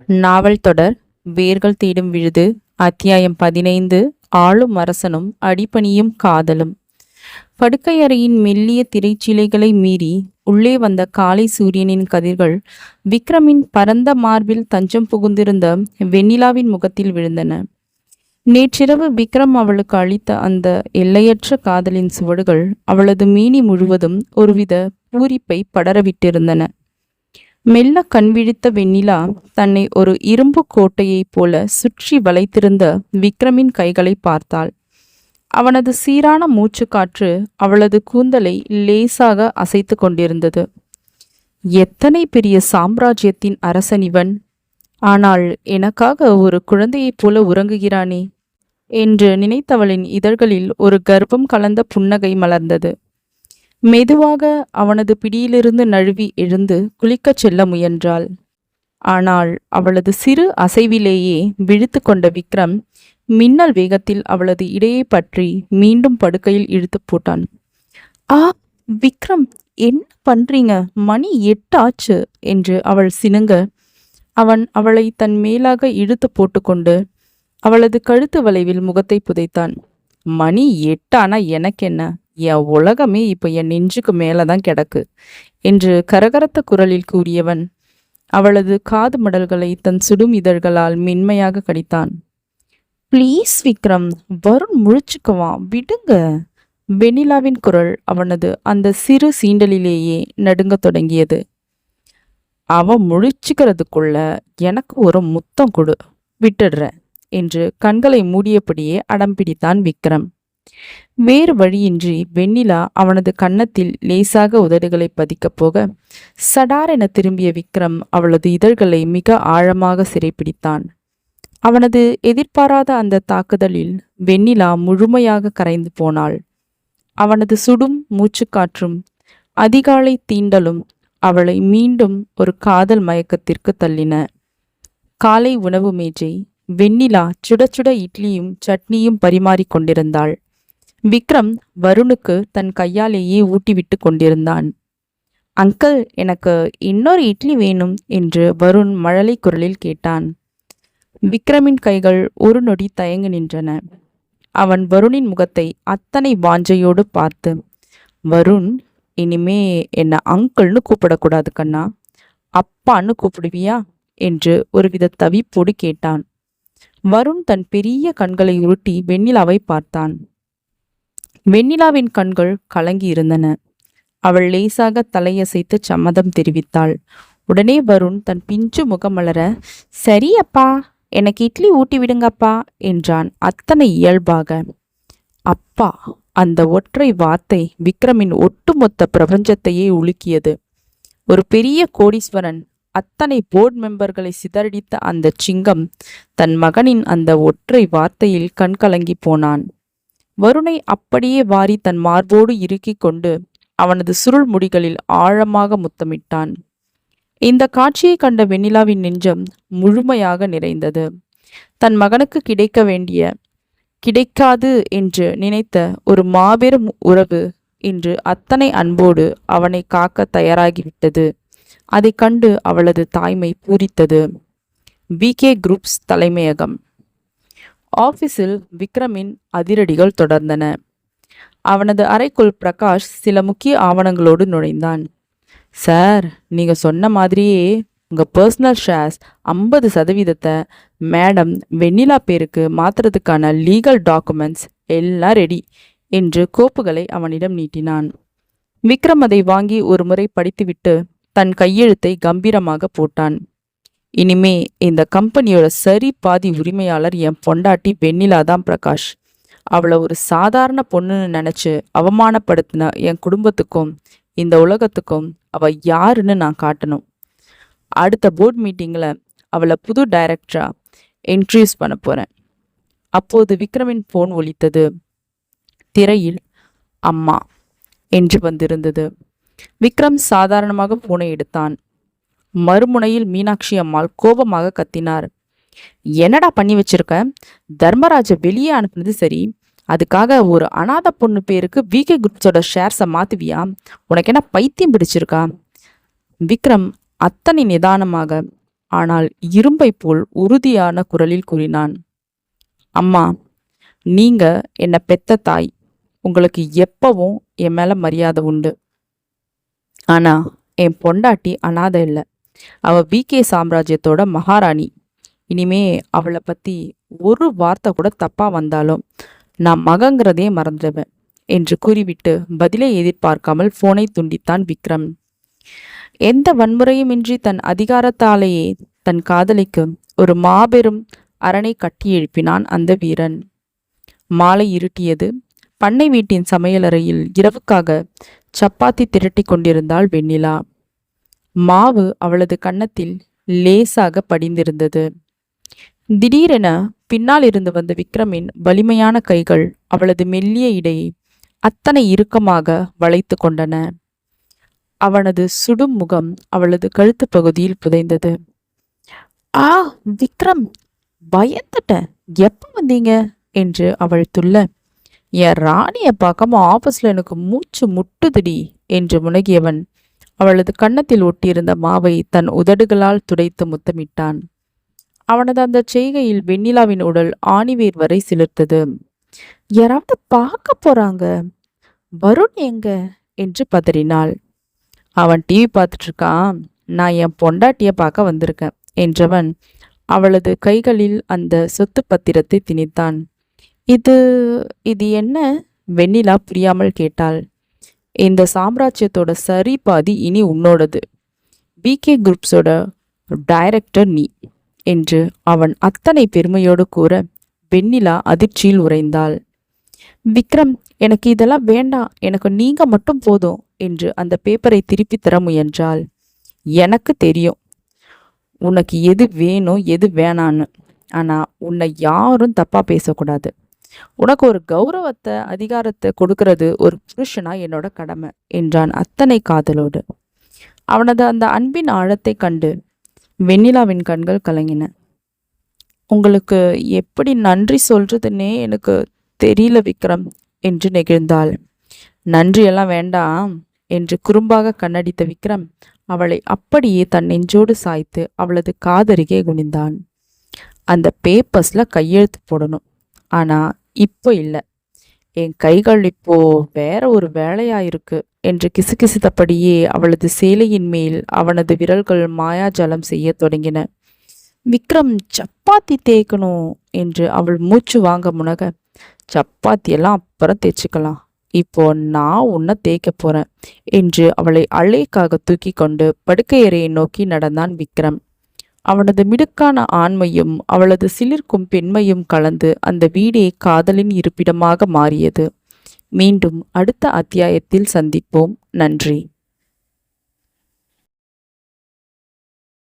நாவல் தொடர் வேர்கள் தேடும் விழுது. அத்தியாயம் 15. ஆளும் அரசனும் அடிபணியும் காதலும். படுக்கையறையின் மெல்லிய திரைச்சீலைகளை மீறி உள்ளே வந்த காலை சூரியனின் கதிர்கள் விக்ரமின் பரந்த மார்பில் தஞ்சம் புகுந்திருந்த வெண்ணிலாவின் முகத்தில் விழுந்தன. நேற்றிரவு விக்ரம் அவளுக்கு அளித்த அந்த எல்லையற்ற காதலின் சுவடுகள் அவளது மீனி முழுவதும் ஒருவித பூரிப்பை படரவிட்டிருந்தன. மெல்ல கண்விழித்த வெண்ணிலா தன்னை ஒரு இரும்பு கோட்டையைப் போல சுற்றி வளைத்திருந்த விக்ரமின் கைகளை பார்த்தாள். அவனது சீரான மூச்சுக்காற்று அவளது கூந்தலை லேசாக அசைத்து கொண்டிருந்தது. எத்தனை பெரிய சாம்ராஜ்யத்தின் அரசன் இவன்! ஆனால் எனக்காக ஒரு குழந்தையைப் போல உறங்குகிறானே என்று நினைத்தவளின் இதழ்களில் ஒரு கர்ப்பம் கலந்த புன்னகை மலர்ந்தது. மெதுவாக அவனது பிடியிலிருந்து நழுவி எழுந்து குளிக்கச் செல்ல முயன்றாள். ஆனால் அவளது சிறு அசைவிலேயே விழித்து கொண்ட விக்ரம் மின்னல் வேகத்தில் அவளது இடையை பற்றி மீண்டும் படுக்கையில் இழுத்து போட்டான். ஆ விக்ரம், என்ன பண்றீங்க? மணி 8 ஆச்சு என்று அவள் சினுங்க அவன் அவளை தன் மேலாக இழுத்து போட்டுக்கொண்டு அவளது கழுத்து வளைவில் முகத்தை புதைத்தான். மணி 8 ஆனா எனக்கு என்ன? என் உலகமே இப்ப என் நெஞ்சுக்கு மேலதான் கிடக்கு என்று கரகரத்த குரலில் கூறியவன் அவளது காது மடல்களை தன் சுடும் இதழ்களால் மென்மையாக கடித்தான். ப்ளீஸ் விக்ரம், வருண் முழிச்சுக்குவான், விடுங்க. வெண்ணிலாவின் குரல் அவனது அந்த சிறு சீண்டலிலேயே நடுங்கத் தொடங்கியது. அவன் முழிச்சுக்கிறதுக்குள்ள எனக்கு ஒரு முத்தம் கொடு, விட்டுடுறேன் என்று கண்களை மூடியபடியே அடம்பிடித்தான் விக்ரம். வேறு வழியின்றி வெண்ணிலா அவனது கன்னத்தில் லேசாக உதடுகளை பதிக்கப் போக சடாரென திரும்பிய விக்ரம் அவளது இதழ்களை மிக ஆழமாக சிறைப்பிடித்தான். அவனது எதிர்பாராத அந்த தாக்குதலில் வெண்ணிலா முழுமையாக கரைந்து போனாள். அவனது சுடும் மூச்சுக்காற்றும் அதிகாலை தீண்டலும் அவளை மீண்டும் ஒரு காதல் மயக்கத்திற்கு தள்ளின. காலை உணவு மேஜை. வெண்ணிலா சுட சுட இட்லியும் சட்னியும் பரிமாறிக் கொண்டிருந்தாள். விக்ரம் வருணுக்கு தன் கையாலேயே ஊட்டிவிட்டு கொண்டிருந்தான். அங்கிள், எனக்கு இன்னொரு இட்லி வேணும் என்று வருண் மழலை குரலில் கேட்டான். விக்ரமின் கைகள் ஒரு நொடி தயங்கி நின்றன. அவன் வருணின் முகத்தை அத்தனை வாஞ்சையோடு பார்த்து, வருண், இனிமே என்ன அங்கிள்னு கூப்பிடக்கூடாது கண்ணா, அப்பான்னு கூப்பிடுவியா என்று ஒருவித தவிப்போடு கேட்டான். வருண் தன் பெரிய கண்களை உருட்டி வெண்ணிலாவை பார்த்தான். வெண்ணிலாவின் கண்கள் கலங்கி இருந்தன. அவள் லேசாக தலையசைத்து சம்மதம் தெரிவித்தாள். உடனே வருண் தன் பிஞ்சு முகமலர, சரி அப்பா, எனக்கு இட்லி ஊட்டி விடுங்கப்பா என்றான் அத்தனை இயல்பாக. அப்பா, அந்த ஒற்றை வார்த்தை விக்ரமின் ஒட்டுமொத்த பிரபஞ்சத்தையே உலுக்கியது. ஒரு பெரிய கோடீஸ்வரன் அத்தனை போர்டு மெம்பர்களை சிதறடித்த அந்த சிங்கம் தன் மகனின் அந்த ஒற்றை வார்த்தையில் கண்கலங்கி போனான். வருணை அப்படியே வாரி தன் மார்போடு இறுக்கி கொண்டு அவனது சுருள் முடிகளில் ஆழமாக முத்தமிட்டான். இந்த காட்சியை கண்ட வெண்ணிலாவின் நெஞ்சம் முழுமையாக நிறைந்தது. தன் மகனுக்கு கிடைக்காது என்று நினைத்த ஒரு மாபெரும் உறவு இன்று அத்தனை அன்போடு அவனை காக்க தயாராகிவிட்டது. அதை கண்டு அவளது தாய்மை பூரித்தது. விகே குரூப்ஸ் தலைமையகம். ஆபீஸில் விக்ரமின் அதிரடிகள் தொடர்ந்தன. அவனது அறைக்குள் பிரகாஷ் சில முக்கிய ஆவணங்களோடு நுழைந்தான். சார், நீங்க சொன்ன மாதிரியே உங்க பர்சனல் ஷேர்ஸ் 50% மேடம் வெண்ணிலா பேருக்கு மாத்துறதுக்கான லீகல் டாக்குமெண்ட்ஸ் எல்லாம் ரெடி என்று கோப்புகளை அவனிடம் நீட்டினான். விக்ரம் அதை வாங்கி ஒரு முறை படித்துவிட்டு தன் கையெழுத்தை கம்பீரமாக போட்டான். இனிமே இந்த கம்பெனியோட சரி பாதி உரிமையாளர் என் பொண்டாட்டி வெண்ணிலா தான் பிரகாஷ். அவளை ஒரு சாதாரண பொண்ணுன்னு நினைச்சு அவமானப்படுத்தின என் குடும்பத்துக்கும் இந்த உலகத்துக்கும் அவ யாருன்னு நான் காட்டணும். அடுத்த போர்ட் மீட்டிங்கில் அவளை புது டைரக்டரா இன்ட்ரடியூஸ் பண்ண போறேன். அப்போது விக்ரமின் போன் ஒலித்தது. திரையில் அம்மா என்று வந்திருந்தது. விக்ரம் சாதாரணமாக போனை எடுத்தான். மறுமுனையில் மீனாட்சி அம்மாள் கோபமாக கத்தினார். என்னடா பண்ணி வச்சிருக்க? தர்மராஜ வெளியே அனுப்புனது சரி, அதுக்காக ஒரு அனாதை பொண்ணு பேருக்கு விகே குரூப்ஸோட ஷேர்ஸை மாத்துவியா? உனக்கு என்ன பைத்தியம் பிடிச்சிருக்கா? விக்ரம் அத்தனை நிதானமாக ஆனால் இரும்பை போல் உறுதியான குரலில் கூறினான். அம்மா, நீங்க என்னை பெத்த தாய். உங்களுக்கு எப்பவும் என் மேல மரியாதை உண்டு. ஆனா என் பொண்டாட்டி அனாதை இல்லை. அவ பிகே சாம்ராஜ்யத்தோட மகாராணி. இனிமே அவளை பத்தி ஒரு வார்த்தை கூட தப்பா வந்தாலும் நான் மகங்கிறதே மறந்துடுவேன் என்று கூறிவிட்டு பதிலை எதிர்பார்க்காமல் போனை துண்டித்தான் விக்ரம். எந்த வன்முறையுமின்றி தன் அதிகாரத்தாலேயே தன் காதலிக்கு ஒரு மாபெரும் அரணை கட்டி எழுப்பினான் அந்த வீரன். மாலை இருட்டியது. பண்ணை வீட்டின் சமையலறையில் இரவுக்காக சப்பாத்தி திரட்டி கொண்டிருந்தாள் வெண்ணிலா. மாவு அவளது கன்னத்தில் லேசாக படிந்திருந்தது. திடீரென பின்னால் இருந்து வந்த விக்ரமின் வலிமையான கைகள் அவளது மெல்லிய இடையை அத்தனை இறுக்கமாக வளைத்து கொண்டன. அவனது சுடும் முகம் அவளது கழுத்து பகுதியில் புதைந்தது. ஆ விக்ரம், பயந்துட்டேன், எப்ப வந்தீங்க என்று அவள் துள்ள, என் ராணியை பார்க்காம ஆபீஸ்ல எனக்கு மூச்சு முட்டுதுடி என்று முனகியவன் அவளது கன்னத்தில் ஒட்டியிருந்த மாவை தன் உதடுகளால் துடைத்து முத்தமிட்டான். அவனது அந்த செய்கையில் வெண்ணிலாவின் உடல் ஆணிவேர் வரை சிலிர்த்தது. யாராவது பார்க்க போறாங்க, வருண் எங்க என்று பதறினாள். அவன் டிவி பார்த்துட்டு இருக்கான், நான் என் பொண்டாட்டிய பார்க்க வந்திருக்கேன் என்றவன் அவளது கைகளில் அந்த சொத்து பத்திரத்தை திணித்தான். இது இது என்ன? வெண்ணிலா புரியாமல் கேட்டாள். இந்த சாம்ராஜ்யத்தோட சரி பாதி இனி உன்னோடது. பிகே குரூப்ஸோட டைரக்டர் நீ என்று அவன் அத்தனை பெருமையோடு கூற வெண்ணிலா அதிர்ச்சியில் உறைந்தாள். விக்ரம், எனக்கு இதெல்லாம் வேண்டாம், எனக்கு நீங்க மட்டும் போதும் என்று அந்த பேப்பரை திருப்பி தர முயன்றாள். எனக்கு தெரியும் உனக்கு எது வேணும் எது வேணான்னு. ஆனா உன்னை யாரும் தப்பா பேசக்கூடாது. உனக்கு ஒரு கௌரவத்தை அதிகாரத்தை கொடுக்கறது ஒரு புருஷனா என்னோட கடமை என்றான் அத்தனை காதலோடு. அவனது அந்த அன்பின் ஆழத்தை கண்டு வெண்ணிலாவின் கண்கள் கலங்கின. உங்களுக்கு எப்படி நன்றி சொல்றதுன்னே எனக்கு தெரியல விக்ரம் என்று நெகிழ்ந்தாள். நன்றியெல்லாம் வேண்டாம் என்று குறும்பாக கண்ணடித்த விக்ரம் அவளை அப்படியே தன் நெஞ்சோடு சாய்த்து அவளது காதருகே குனிந்தான். அந்த பேப்பர்ஸ்ல கையெழுத்து போடணும், ஆனா இப்போ இல்லை. என் கைகள் இப்போ வேற ஒரு வேலையா இருக்கு என்று கிசுகிசுத்தபடியே அவளது சேலையின் மேல் அவனது விரல்கள் மாயாஜலம் செய்ய தொடங்கின. விக்ரம், சப்பாத்தி தேய்க்கணும் என்று அவள் மூச்சு வாங்க முனக, சப்பாத்தியெல்லாம் அப்புறம் தேய்ச்சிக்கலாம், இப்போ நான் உன்னை தேய்க்க போறேன் என்று அவளை அள்ளைக்காக தூக்கி கொண்டு படுக்கையறையை நோக்கி நடந்தான் விக்ரம். அவனது மிடுக்கான ஆண்மையும் அவளது சிலிர்க்கும் பெண்மையும் கலந்து அந்த வீடே காதலின் இருப்பிடமாக மாறியது. மீண்டும் அடுத்த அத்தியாயத்தில் சந்திப்போம். நன்றி.